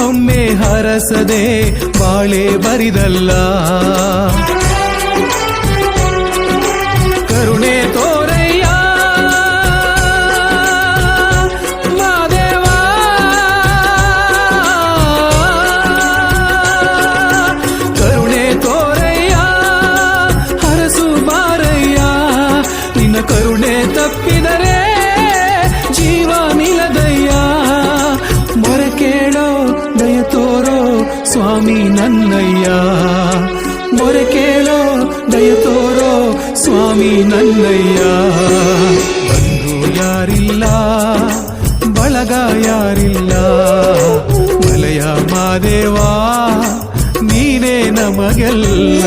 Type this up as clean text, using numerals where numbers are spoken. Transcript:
ನನ್ನೊಮ್ಮೆ ಹರಸದೆ ಬಾಳೆ ಬರಿದಲ್ಲ. ಕರುಣೆ ತೋರಯ್ಯ ಮಾದೇವ, ಕರುಣೆ ತೋರಯ್ಯ ಹರಸು ಬಾರಯ್ಯ. ನಿನ್ನ ಕರುಣೆ ತಪ್ಪಿದರೆ ಜೀವ ನಿಲದಯ್ಯ. ಮೊರೆ ಕೇಳೋ ದಯ ತೋರೋ ಸ್ವಾಮಿ ನನ್ನಯ್ಯ. ಮೊರೆ ಕೇಳೋ ದಯ ತೋರೋ ಸ್ವಾಮಿ ನನ್ನಯ್ಯ. ಬಂಧು ಯಾರಿಲ್ಲ, ಬಳಗ ಯಾರಿಲ್ಲ, ಮಲಯ ಮಾದೇವ ನೀನೇ ನಮಗೆಲ್ಲ.